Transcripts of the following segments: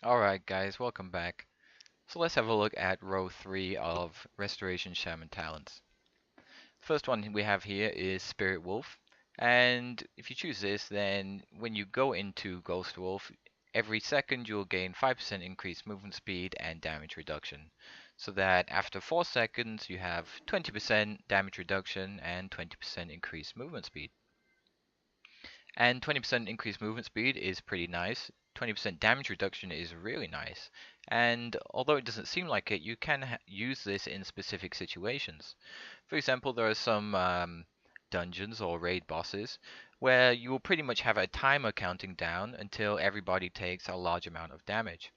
Alright guys, welcome back. So let's have a look at row 3 of Restoration Shaman talents. First one we have here is Spirit Wolf. And if you choose this, then when you go into Ghost Wolf, every second you'll gain 5% increased movement speed and damage reduction. So that after 4 seconds you have 20% damage reduction and 20% increased movement speed. And 20% increased movement speed is pretty nice. 20% damage reduction is really nice. And although it doesn't seem like it, you can use this in specific situations. For example, there are some dungeons or raid bosses where you will pretty much have a timer counting down until everybody takes a large amount of damage.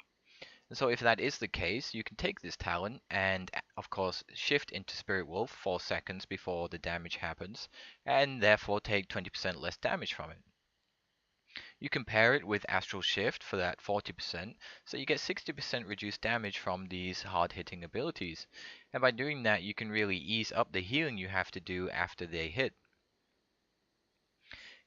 And so if that is the case, you can take this talent and of course shift into Spirit Wolf 4 seconds before the damage happens, and therefore take 20% less damage from it. You can pair it with Astral Shift for that 40%, so you get 60% reduced damage from these hard-hitting abilities. And by doing that, you can really ease up the healing you have to do after they hit.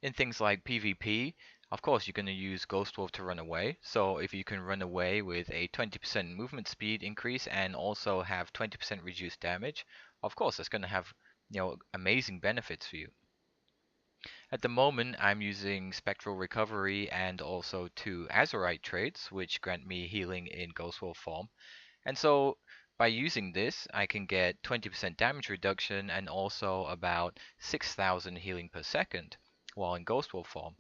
In things like PvP, of course, you're going to use Ghost Wolf to run away, so if you can run away with a 20% movement speed increase and also have 20% reduced damage, of course, that's going to have amazing benefits for you. At the moment, I'm using Spectral Recovery and also 2 Azurite traits, which grant me healing in Ghost Wolf form. And so, by using this, I can get 20% damage reduction and also about 6,000 healing per second while in Ghost Wolf form.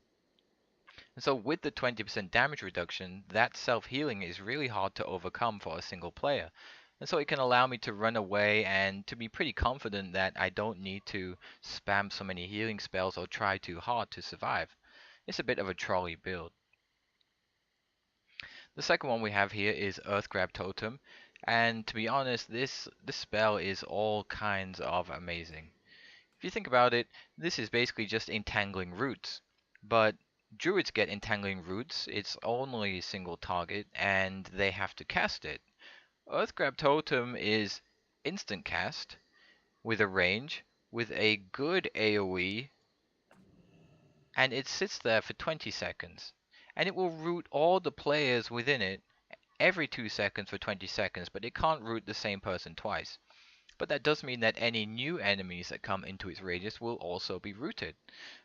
And so, with the 20% damage reduction, that self-healing is really hard to overcome for a single player. And so it can allow me to run away and to be pretty confident that I don't need to spam so many healing spells or try too hard to survive. It's a bit of a trolley build. The second one we have here is Earthgrab Totem, and to be honest, this spell is all kinds of amazing. If you think about it, this is basically just entangling roots, but druids get entangling roots, it's only a single target, and they have to cast it. Earthgrab Totem is instant cast with a range, with a good AoE, and it sits there for 20 seconds. And it will root all the players within it every 2 seconds for 20 seconds, but it can't root the same person twice. But that does mean that any new enemies that come into its radius will also be rooted.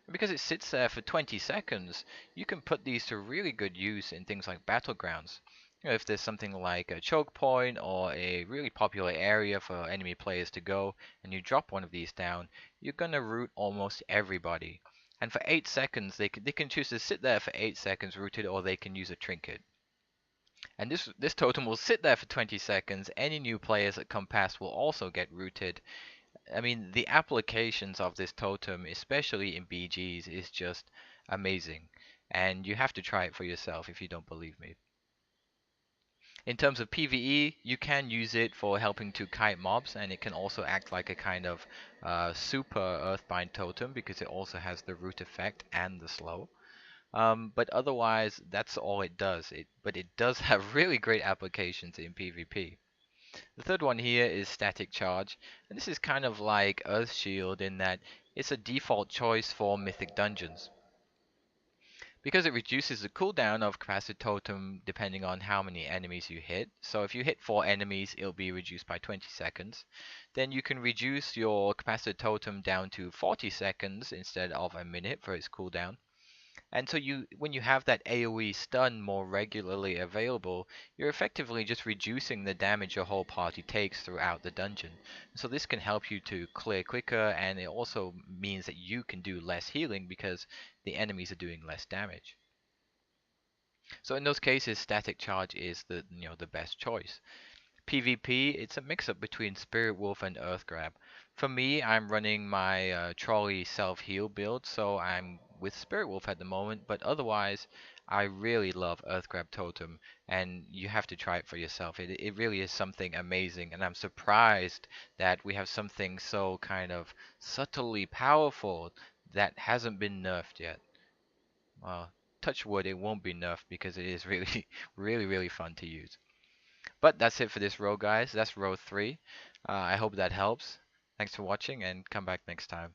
And because it sits there for 20 seconds, you can put these to really good use in things like battlegrounds. If there's something like a choke point or a really popular area for enemy players to go, and you drop one of these down, you're gonna root almost everybody. And for 8 seconds, they can choose to sit there for 8 seconds rooted, or they can use a trinket. And this totem will sit there for 20 seconds. Any new players that come past will also get rooted. I mean, the applications of this totem, especially in BGs, is just amazing. And you have to try it for yourself if you don't believe me. In terms of PvE, you can use it for helping to kite mobs, and it can also act like a kind of super Earthbind totem because it also has the root effect and the slow. But otherwise, that's all it does. But it does have really great applications in PvP. The third one here is Static Charge, and this is kind of like Earth Shield in that it's a default choice for Mythic Dungeons. Because it reduces the cooldown of Capacitor Totem depending on how many enemies you hit. So if you hit 4 enemies, it'll be reduced by 20 seconds. Then you can reduce your Capacitor Totem down to 40 seconds instead of a minute for its cooldown. And so when you have that AoE stun more regularly available, you're effectively just reducing the damage your whole party takes throughout the dungeon. So this can help you to clear quicker, and it also means that you can do less healing because the enemies are doing less damage. So in those cases, Static Charge is the best choice. PvP, it's a mix-up between Spirit Wolf and Earthgrab. For me, I'm running my Trolley self-heal build, so I'm with Spirit Wolf at the moment, but otherwise, I really love Earthgrab Totem, and you have to try it for yourself. It really is something amazing, and I'm surprised that we have something so kind of subtly powerful that hasn't been nerfed yet. Well, touch wood, it won't be nerfed because it is really, really fun to use. But that's it for this row, guys. That's row 3. I hope that helps. Thanks for watching and come back next time.